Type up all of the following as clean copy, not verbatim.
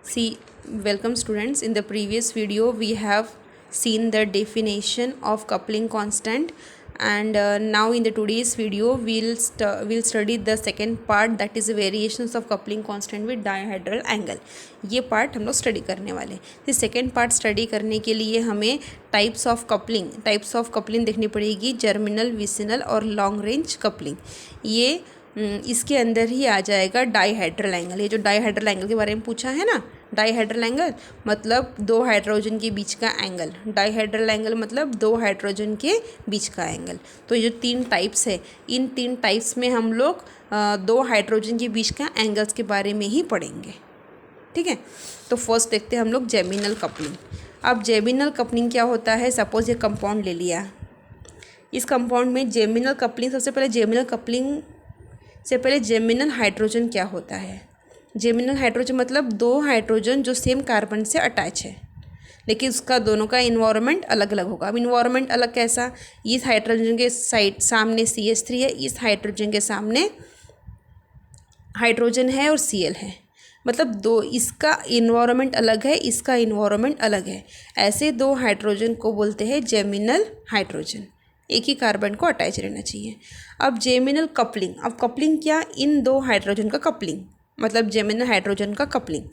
See, welcome students. In the previous video, we have seen the definition of coupling constant, and now in the today's video, we'll study the second part, that is the variations of coupling constant with dihedral angle. ये part हम लोग study करने वाले हैं. इस second part study करने के लिए हमें टाइप्स ऑफ कपलिंग देखनी पड़ेगी, जर्मिनल, विसिनल और लॉन्ग रेंज कपलिंग. ये इसके अंदर ही आ जाएगा डाईहेड्रल एंगल. ये जो डाईहेड्रल एंगल के बारे में पूछा है ना, डाईहेड्रल एंगल मतलब दो हाइड्रोजन के बीच का एंगल. डाईहेड्रल एंगल मतलब दो हाइड्रोजन के बीच का एंगल. तो ये जो तीन टाइप्स है, इन तीन टाइप्स में हम लोग दो हाइड्रोजन के बीच का एंगल्स के बारे में ही पढ़ेंगे. ठीक है, तो फर्स्ट देखते हैं हम लोग जेमिनल कपलिंग. अब जेमिनल कपलिंग क्या होता है? सपोज ये कंपाउंड ले लिया, इस कंपाउंड में जेमिनल कपलिंग, सबसे पहले जेमिनल कपलिंग से पहले जेमिनल हाइड्रोजन क्या होता है? जेमिनल हाइड्रोजन मतलब दो हाइड्रोजन जो सेम कार्बन से अटैच है, लेकिन उसका दोनों का इन्वायरमेंट अलग अलग होगा. अब इन्वायरमेंट अलग कैसा? इस हाइड्रोजन के साइड सामने CH3 है, इस हाइड्रोजन के सामने हाइड्रोजन है और Cl है, मतलब दो, इसका इन्वायरमेंट अलग है, इसका इन्वायरमेंट अलग है. ऐसे दो हाइड्रोजन को बोलते हैं जेमिनल हाइड्रोजन. एक ही कार्बन को अटैच रहना चाहिए. अब जेमिनल कपलिंग, अब कपलिंग क्या? इन दो हाइड्रोजन का कपलिंग, मतलब जेमिनल हाइड्रोजन का कपलिंग.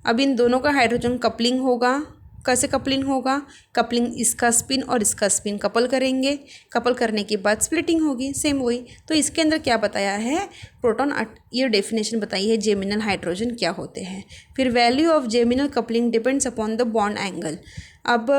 अब इन दोनों का हाइड्रोजन कपलिंग होगा. कैसे कपलिंग होगा? कपलिंग, इसका स्पिन और इसका स्पिन कपल करेंगे, कपल करने के बाद स्प्लिटिंग होगी, सेम वही. तो इसके अंदर क्या बताया है? प्रोटॉन, ये डेफिनेशन बताई है जेमिनल हाइड्रोजन क्या होते हैं. फिर value of geminal coupling depends upon the bond angle. अब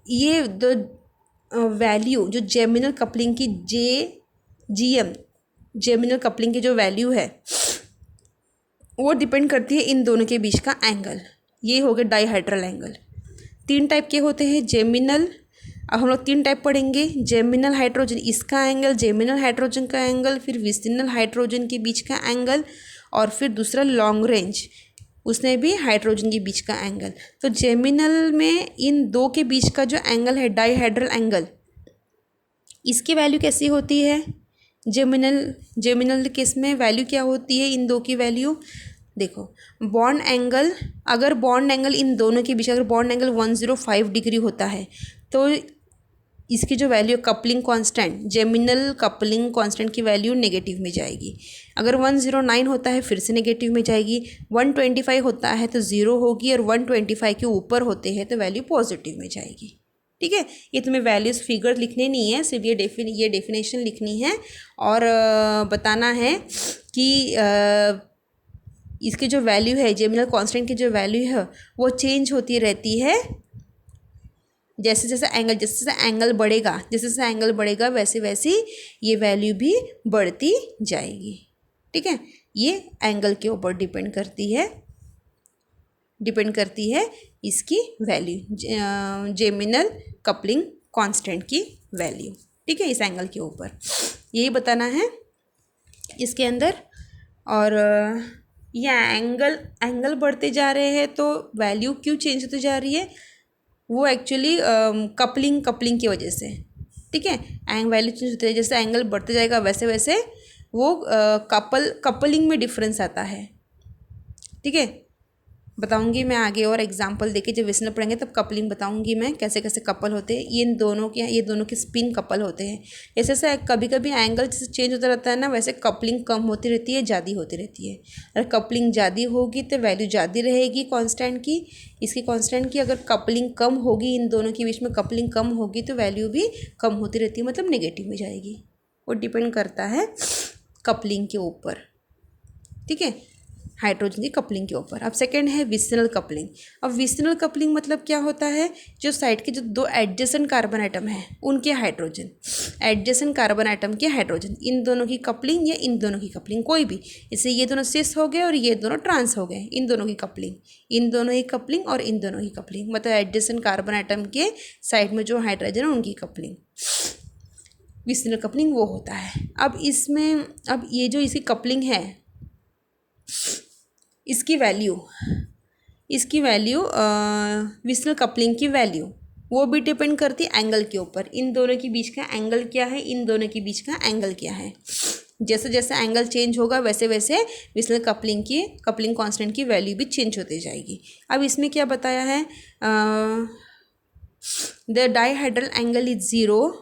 ये वैल्यू जो जेमिनल कपलिंग की GM जेमिनल कपलिंग की जो वैल्यू है वो डिपेंड करती है इन दोनों के बीच का एंगल. ये हो गया डाईहेड्रल एंगल. तीन टाइप के होते हैं जेमिनल. अब हम लोग तीन टाइप पढ़ेंगे. जेमिनल हाइड्रोजन, इसका एंगल, जेमिनल हाइड्रोजन का एंगल, फिर विसिनल हाइड्रोजन के बीच का एंगल, और फिर दूसरा लॉन्ग रेंज, उसने भी हाइड्रोजन के बीच का एंगल. तो जेमिनल में इन दो के बीच का जो एंगल है डाईहेड्रल एंगल, इसकी वैल्यू कैसी होती है? जेमिनल केस में वैल्यू क्या होती है? इन दो की वैल्यू देखो, बॉन्ड एंगल, अगर बॉन्ड एंगल इन दोनों के बीच, अगर बॉन्ड एंगल 105 डिग्री होता है तो इसकी जो value coupling constant, geminal coupling constant की वैल्यू नेगेटिव में जाएगी. अगर 109 होता है फिर से नेगेटिव में जाएगी. 125 होता है तो ज़ीरो होगी, और 125 के ऊपर होते हैं तो वैल्यू पॉजिटिव में जाएगी. ठीक है, ये तुम्हें वैल्यूज़ फिगर लिखने नहीं है, सिर्फ ये डेफिनेशन लिखनी है और बताना है कि इसकी जो वैल्यू है, जेमिनल कांस्टेंट की जो वैल्यू है वो चेंज होती रहती है जैसे जैसे एंगल बढ़ेगा वैसे वैसे ये वैल्यू भी बढ़ती जाएगी. ठीक है, ये एंगल के ऊपर डिपेंड करती है इसकी वैल्यू, जेमिनल कपलिंग कांस्टेंट की वैल्यू. ठीक है, इस एंगल के ऊपर यही बताना है इसके अंदर. और ये एंगल बढ़ते जा रहे हैं तो वैल्यू क्यों चेंज होती जा रही है? वो एक्चुअली कपलिंग की वजह से. ठीक है, वैल्यू चेंज होती है, जैसे एंगल बढ़ते जाएगा वैसे वैसे वो कपलिंग में डिफरेंस आता है. ठीक है, बताऊंगी मैं आगे और एग्जांपल देके, जब विसिनल पढ़ेंगे तब कपलिंग बताऊंगी मैं कैसे कैसे कपल होते हैं. ये दोनों के स्पिन कपल होते हैं. जैसे जैसे कभी कभी एंगल जैसे चेंज होता रहता है ना, वैसे कपलिंग कम होती रहती है, ज़्यादा होती रहती है. अगर कपलिंग ज़्यादा होगी तो वैल्यू ज़्यादा रहेगी कांस्टेंट की, इसकी कांस्टेंट की. अगर कपलिंग कम होगी, इन दोनों के बीच में कपलिंग कम होगी तो वैल्यू भी कम होती रहती है, मतलब नेगेटिव में जाएगी. वो डिपेंड करता है कपलिंग के ऊपर. ठीक है, हाइड्रोजन की कपलिंग के ऊपर. अब सेकंड है विसिनल कपलिंग. अब विसिनल कपलिंग मतलब क्या होता है? जो साइड के जो दो एडजेसेंट कार्बन आइटम है उनके हाइड्रोजन, एडजेसेंट कार्बन आइटम के हाइड्रोजन, इन दोनों की कपलिंग या इन दोनों की कपलिंग, कोई भी. इससे ये दोनों सिस हो गए और ये दोनों ट्रांस हो गए. इन दोनों की कपलिंग और इन दोनों की कपलिंग, मतलब एडजेसेंट कार्बन आइटम के साइड में जो हाइड्रोजन है उनकी कपलिंग, विसिनल कपलिंग वो होता है. अब ये जो इसकी कपलिंग है, इसकी वैल्यू विसिनल कपलिंग की वैल्यू वो भी डिपेंड करती है एंगल के ऊपर. इन दोनों के बीच का एंगल क्या है, इन दोनों के बीच का एंगल क्या है. जैसे जैसे एंगल चेंज होगा वैसे वैसे विस्नल कपलिंग कांस्टेंट की वैल्यू भी चेंज होती जाएगी। अब इसमें क्या बताया है, the dihedral angle is zero,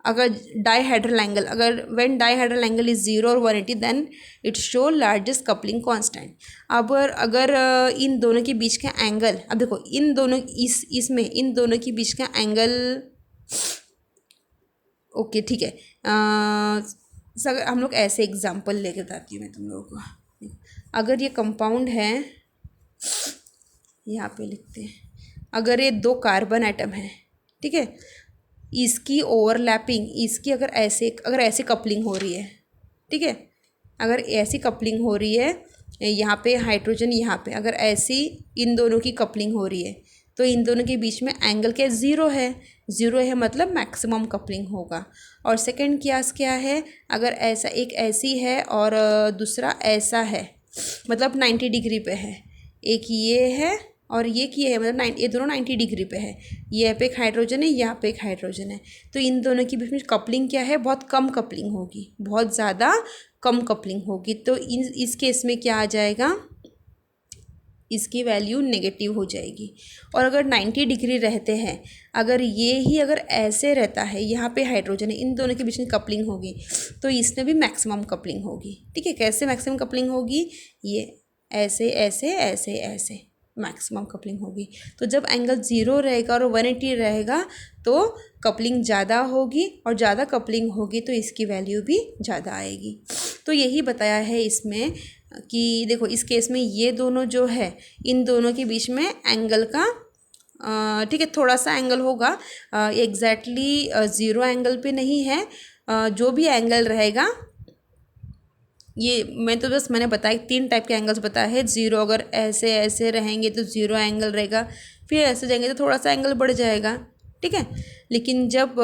अगर डाइहेड्रल एंगल, अगर when dihedral angle is zero और 180 then it show largest coupling constant. अब अगर इन दोनों के बीच का एंगल, अब देखो इन दोनों इसमें इन दोनों के बीच का एंगल, ओके ठीक है, अगर हम लोग ऐसे एग्जांपल लेके बताती हूँ मैं तुम लोगों को। अगर ये कंपाउंड है, यहाँ पे लिखते हैं, अगर ये 2 कार्बन एटम है, ठीक है, इसकी ओवरलैपिंग, इसकी अगर ऐसे कपलिंग हो रही है, ठीक है, अगर ऐसी कपलिंग हो रही है, यहाँ पे हाइड्रोजन, यहाँ पे अगर ऐसी इन दोनों की कपलिंग हो रही है तो इन दोनों के बीच में एंगल क्या, ज़ीरो है। ज़ीरो है मतलब मैक्सिमम कपलिंग होगा। और सेकंड केस क्या है, अगर ऐसा एक ऐसी है और दूसरा ऐसा है, मतलब 90 डिग्री पे है, एक ये है और ये है, मतलब ये दोनों 90 डिग्री पे है, ये पे एक हाइड्रोजन है, यहाँ पे एक हाइड्रोजन है, तो इन दोनों के बीच में कपलिंग क्या है, बहुत कम कपलिंग होगी, बहुत ज़्यादा कम कपलिंग होगी। तो इस केस में क्या आ जाएगा, इसकी वैल्यू नेगेटिव हो जाएगी। और अगर 90 डिग्री रहते हैं, अगर ये ही अगर ऐसे रहता है, यहाँ पे हाइड्रोजन है, इन दोनों के बीच में कपलिंग होगी तो इसमें भी मैक्सिमम कपलिंग होगी। ठीक है, कैसे मैक्सिमम कपलिंग होगी, ये ऐसे ऐसे ऐसे ऐसे मैक्सिमम कपलिंग होगी। तो जब एंगल 0 रहेगा और 180 रहेगा तो कपलिंग ज़्यादा होगी, और ज़्यादा कपलिंग होगी तो इसकी वैल्यू भी ज़्यादा आएगी। तो यही बताया है इसमें कि देखो इस केस में ये दोनों जो है, इन दोनों के बीच में एंगल का ठीक है थोड़ा सा एंगल होगा, एग्जैक्टली 0 एंगल पे नहीं है, जो भी एंगल रहेगा, ये मैंने बताया 3 टाइप के एंगल्स बताया है। 0 अगर ऐसे ऐसे रहेंगे तो 0 एंगल रहेगा, फिर ऐसे जाएंगे तो थोड़ा सा एंगल बढ़ जाएगा, ठीक है। लेकिन जब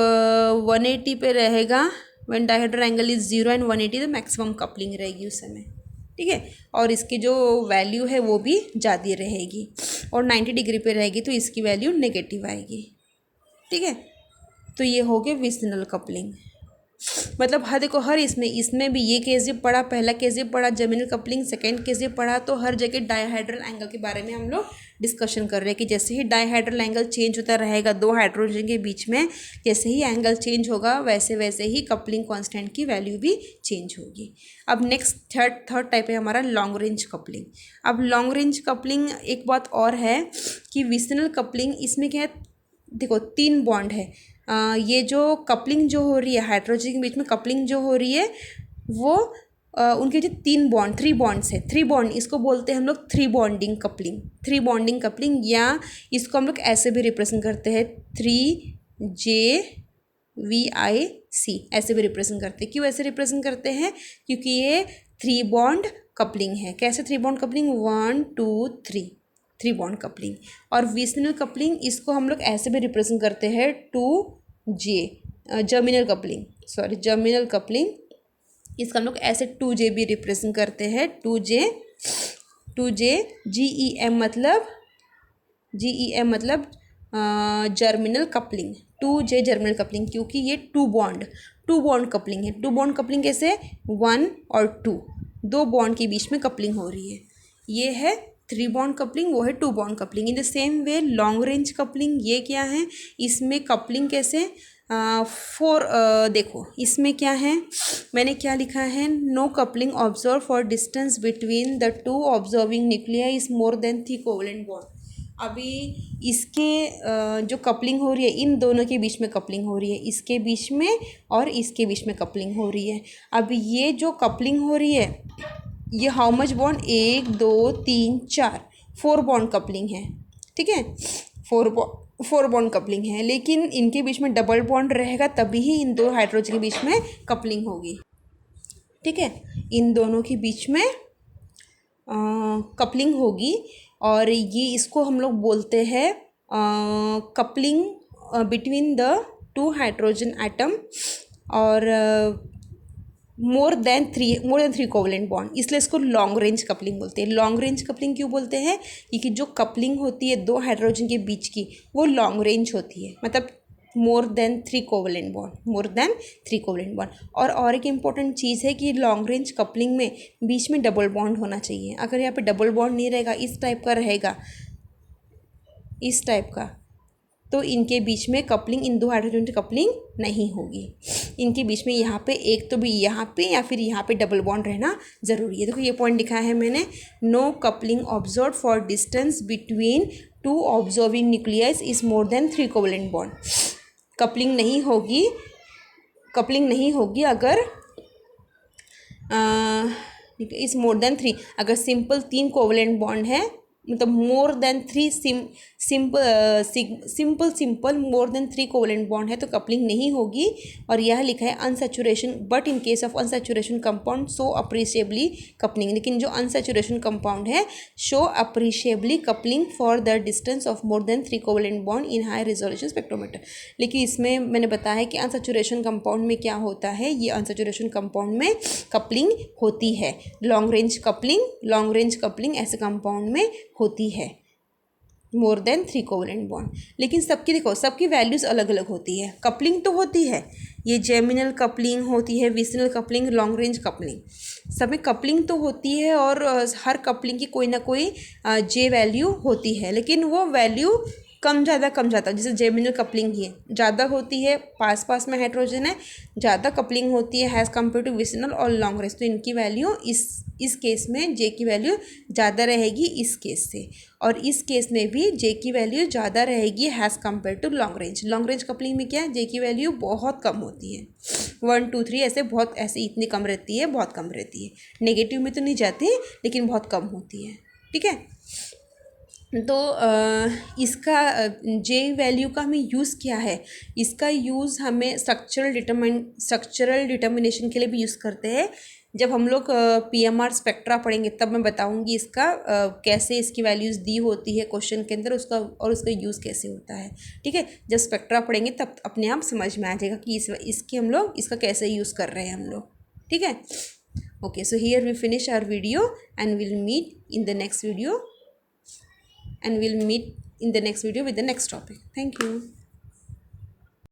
180 पे रहेगा, when dihedral angle is 0 and 180, तो मैक्सिमम कपलिंग रहेगी उस समय, ठीक है। और इसकी जो वैल्यू है वो भी ज़्यादा रहेगी, और 90 डिग्री पे रहेगी तो इसकी वैल्यू नेगेटिव आएगी, ठीक है। तो ये हो गया विसिनल कपलिंग। मतलब हर देखो हर इसमें भी ये केस जब पढ़ा, पहला केस जब पढ़ा जर्मिनल कपलिंग, सेकेंड केस जब पढ़ा, तो हर जगह डायहाइड्रल एंगल के बारे में हम लोग डिस्कशन कर रहे हैं कि जैसे ही डायहाइड्रल एंगल चेंज होता रहेगा 2 हाइड्रोजन के बीच में, जैसे ही एंगल चेंज होगा वैसे वैसे ही कपलिंग कांस्टेंट की वैल्यू भी चेंज होगी। अब नेक्स्ट थर्ड टाइप है हमारा लॉन्ग रेंज कपलिंग। अब लॉन्ग रेंज कपलिंग एक बात और है कि विसिनल कपलिंग, इसमें क्या है, देखो 3 बॉन्ड है, ये जो कपलिंग जो हो रही है हाइड्रोजन के बीच में, कपलिंग जो हो रही है वो उनके जो 3 बॉन्ड्स है, 3 बॉन्ड, इसको बोलते हैं हम लोग 3 बॉन्डिंग कपलिंग, 3 बॉन्डिंग कपलिंग, या इसको हम लोग ऐसे भी रिप्रेजेंट करते हैं 3JVIC, ऐसे भी रिप्रेजेंट करते हैं। क्यों ऐसे रिप्रेजेंट करते हैं, क्योंकि ये 3 बॉन्ड कपलिंग है। कैसे 3 बॉन्ड कपलिंग, 1 2 3 बॉन्ड कपलिंग। और विसिनल कपलिंग, इसको हम लोग ऐसे भी रिप्रेजेंट करते हैं 2J, germinal coupling, germinal coupling, इसका हम लोग ऐसे 2J भी रिप्रेजेंट करते हैं, 2J GEM मतलब germinal coupling, 2J germinal coupling, क्योंकि ये 2 बॉन्ड कपलिंग है। 2 बॉन्ड कपलिंग कैसे, 1 और 2 बॉन्ड के बीच में कपलिंग हो रही है। ये है 3 बॉन्ड कपलिंग, वो है 2 bond coupling. In the same way long range coupling, ये क्या है, इसमें कपलिंग कैसे, देखो इसमें क्या है, मैंने क्या लिखा है, no coupling observe for distance between the 2 observing nuclei is more than 3 covalent bond. अभी इसके जो कपलिंग हो रही है, इन दोनों के बीच में कपलिंग हो रही है, इसके बीच में और इसके बीच में कपलिंग हो रही है। अब ये जो कपलिंग हो रही है, ये how much bond, 1 2 3 4 bond coupling है, ठीक है, 4 बॉन्ड कपलिंग है। लेकिन इनके बीच में डबल बॉन्ड रहेगा तभी ही इन 2 हाइड्रोजन के बीच में कपलिंग होगी, ठीक है, इन दोनों के बीच में कपलिंग होगी। और ये इसको हम लोग बोलते हैं coupling between the 2 hydrogen atom, और मोर देन 3 कोवेलेंट बॉन्ड, इसलिए इसको लॉन्ग रेंज कपलिंग बोलते हैं। लॉन्ग रेंज कपलिंग क्यों बोलते हैं, क्योंकि जो कपलिंग होती है 2 हाइड्रोजन के बीच की, वो लॉन्ग रेंज होती है, मतलब मोर देन 3 कोवलेंट बॉन्ड, मोर देन 3 कोवलेंट बॉन्ड। और एक इम्पॉर्टेंट चीज़ है कि लॉन्ग रेंज कपलिंग में बीच में डबल बॉन्ड होना चाहिए। अगर यहाँ पे डबल बॉन्ड नहीं रहेगा, इस टाइप का रहेगा, इस टाइप का, तो इनके बीच में कपलिंग, इन दो हाइड्रोजन की कपलिंग नहीं होगी। इनके बीच में यहाँ पे एक तो भी यहाँ पे या फिर यहाँ पे डबल बॉन्ड रहना ज़रूरी है। देखो ये पॉइंट लिखा है मैंने, no coupling observe for distance between two observing nucleus is more than 3 covalent bond. Coupling नहीं होगी, कपलिंग नहीं होगी अगर इज मोर देन 3, अगर सिंपल 3 कोवलेंट बॉन्ड है, मतलब more than 3 simple more than 3 covalent bond है तो कपलिंग नहीं होगी। और यह लिखा है unsaturation, but in case of unsaturation compound show appreciably coupling. लेकिन जो अनसैचुरेशन कंपाउंड है show appreciably coupling for the distance of more than 3 covalent bond in high resolution spectrometer. लेकिन इसमें मैंने बताया है कि अनसैचुरेशन कंपाउंड में क्या होता है, ये अनसैचुरेशन कंपाउंड में कपलिंग होती है, लॉन्ग रेंज कपलिंग ऐसे कंपाउंड में होती है मोर देन 3 कोवलेंट बॉन्ड। लेकिन सबकी देखो, सबकी वैल्यूज़ अलग अलग होती है। कपलिंग तो होती है, ये जेमिनल कपलिंग होती है, vicinal coupling, long range coupling, सब में कपलिंग तो होती है और हर कपलिंग की कोई ना कोई जे वैल्यू होती है, लेकिन वो वैल्यू कम ज़्यादा, जैसे जेमिनल कपलिंग ही है, ज़्यादा होती है, पास में हाइड्रोजन है, ज़्यादा कपलिंग होती है हैज़ कम्पेयर टू विसिनल और लॉन्ग रेंज, तो इनकी वैल्यू इस केस में जे की वैल्यू ज़्यादा रहेगी इस केस से, और इस केस में भी जे की वैल्यू ज़्यादा रहेगी has compare to long range. Long range coupling में क्या है, जे की वैल्यू बहुत कम होती है, 1 2 3 ऐसे इतनी कम रहती है, बहुत कम रहती है, नेगेटिव में तो नहीं जाती लेकिन बहुत कम होती है। ठीक है, तो इसका जे वैल्यू का हमें यूज़ क्या है, इसका यूज़ हमें स्ट्रक्चरल डिटर्मिनेशन के लिए भी यूज़ करते हैं। जब हम लोग पीएमआर स्पेक्ट्रा पढ़ेंगे तब मैं बताऊंगी इसका कैसे इसकी वैल्यूज़ दी होती है क्वेश्चन के अंदर, उसका और उसका यूज़ कैसे होता है। ठीक है, जब स्पेक्ट्रा पढ़ेंगे तब अपने आप समझ में आ जाएगा कि इसकी हम लोग इसका कैसे यूज़ कर रहे हैं हम लोग। ठीक है, okay, so here we finish our video and will meet in the next video with the next topic. Thank you.